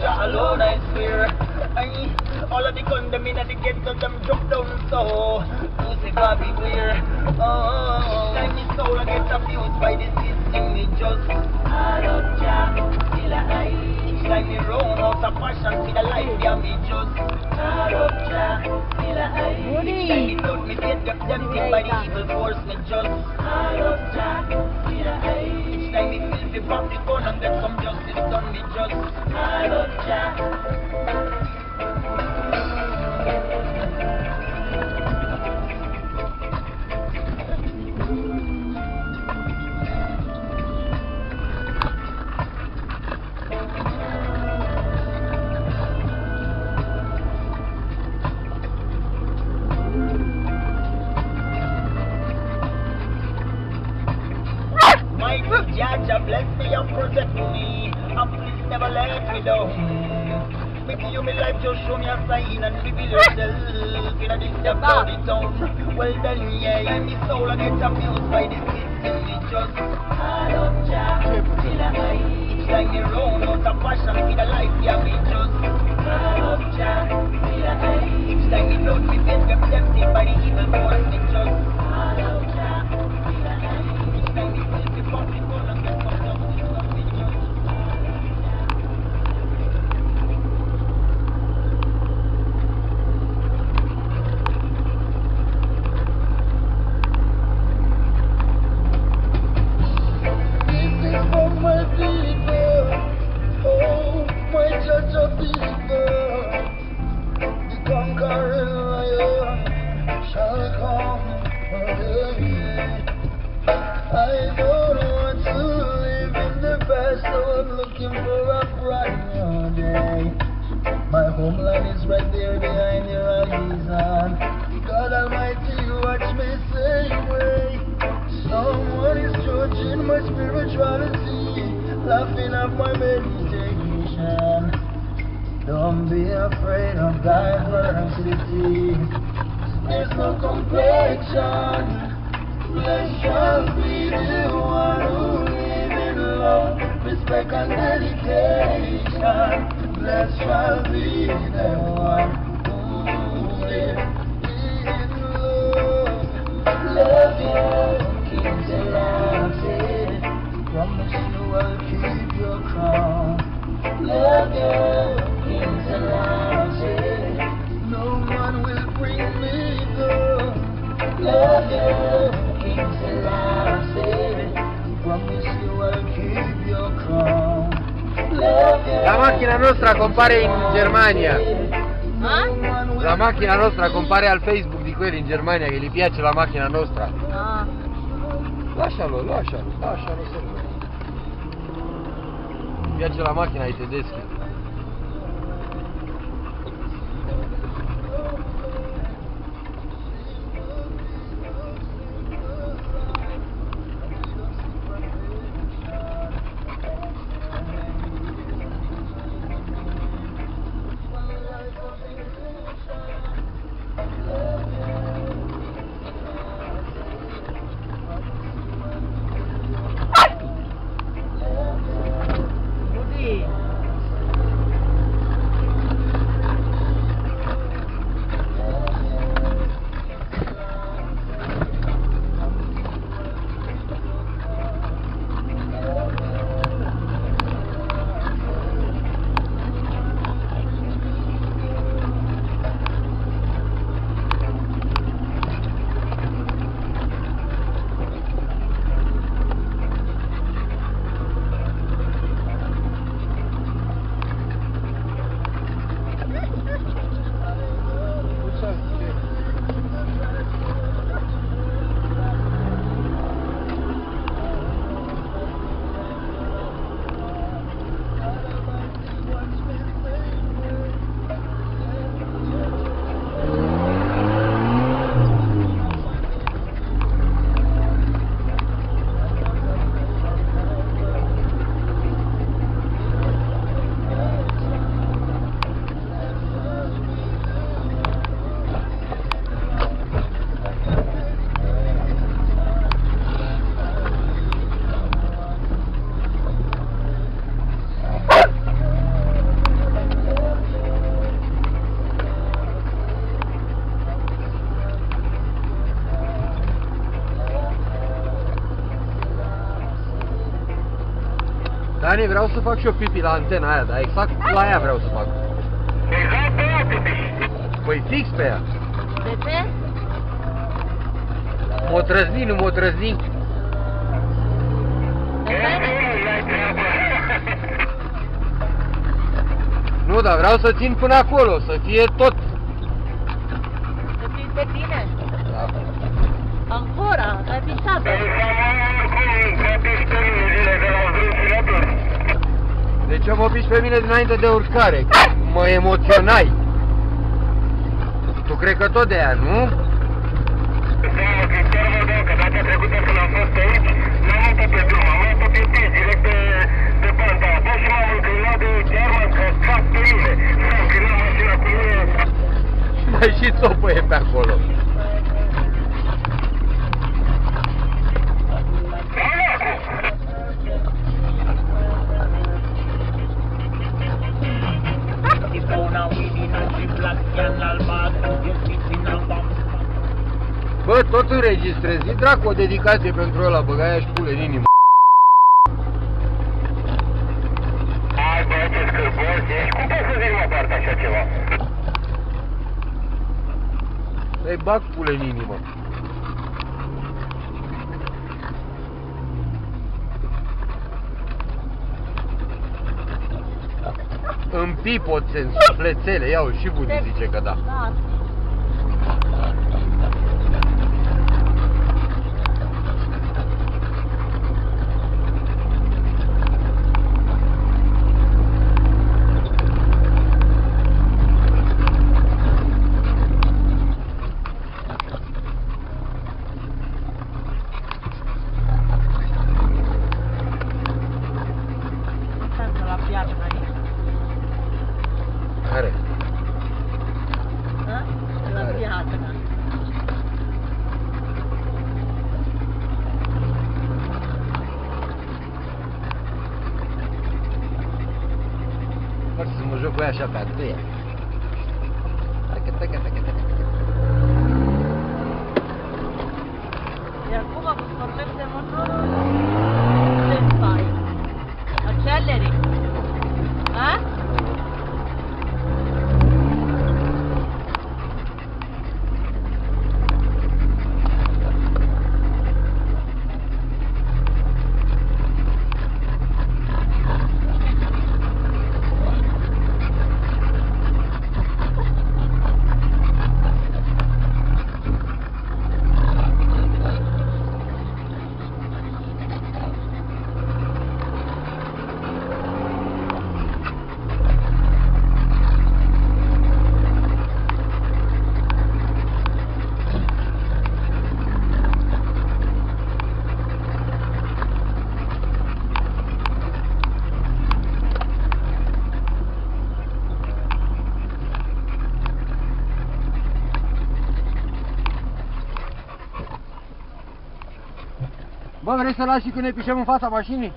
Jah alone I swear. All of the gun them in the ghetto them drop down so Lucifer beware. Time the soul I get abused by the system. Me just I love Jah till I each time me run out of passion for the life yeah me just I love Jah till I each time me thought me get tempted by the evil force. Me just I love Jah till I each time me feel the pop the gun and get some justice done. Me just I love Jah. Jah bless me and protect me, and please never let me down. Make you my life, just show me a sign and reveal yourself in a distant bloody town. Well then, yeah, my soul I get abused by the system. Me just I love Jah till I each time me run out of passion for the life, yeah, me just I love Jah till I each time me know me get tempted by the evil force. Me just I love Jah till I each time me feel the pop the gun and get some justice done. Me just my homeland is right there behind the horizon. God Almighty, watch me same way. Someone is judging my spirituality, laughing at my meditation. Don't be afraid of diversity. There's no complexion. Blessed shall be the one who live in love, respect and dedication. Blessed shall be the one who lives in love. Love you, King Selassie. Promise you I'll keep your crown. Love you, King Selassie. No one will bring me down. Love you, King Selassie. Promise you I'll keep your crown. La macchina nostra compare in Germania. La macchina nostra compare al Facebook di quelli in Germania che gli piace la macchina nostra. Lascialo sempre. Gli piace la macchina ai tedeschi. Dani, vreau să fac și eu pipi la antena aia, dar exact la aia vreau să fac. Exact pe ea, pipi. Păi fix pe ea. De ce? M-o trăzni, nu m-o trăzni. De ce? Nu, dar vreau să țin până acolo, să fie tot. Să fii pe tine? Da. Ancora, ai pisat. De ce mă piși pe mine dinainte de urcare? Mă emoționai. Tu cred că tot de aia, nu? Da, chiar vă dau că data trecută când am fost aici, n-am luat pe drum, am luat pe pis, direct de panta a fost și m-am înclinat de chiar m-am căscat pe mine. S-a înclinat mașina cu mine. Mai și țopă e pe acolo. Bă, tot înregistrezi, zi dracu o dedicație pentru ăla, băga aia și pule în inimă. Hai bă, ce scârbos ești, cum poți să zici mă poartă așa ceva? Îi bag pule în inimă. În pipoțe, în suflețele, iau și Budi zice că da. Da. Sempre la piață aici. Are. La piață. Pot să mă joc cu ea așa pe atuia. Tacă, tacă, tacă, tacă. Iar cum a pornește motorul? Ce fai? Acceleri? A? Bă, vrei să lași și când ne pișăm în fața mașinii?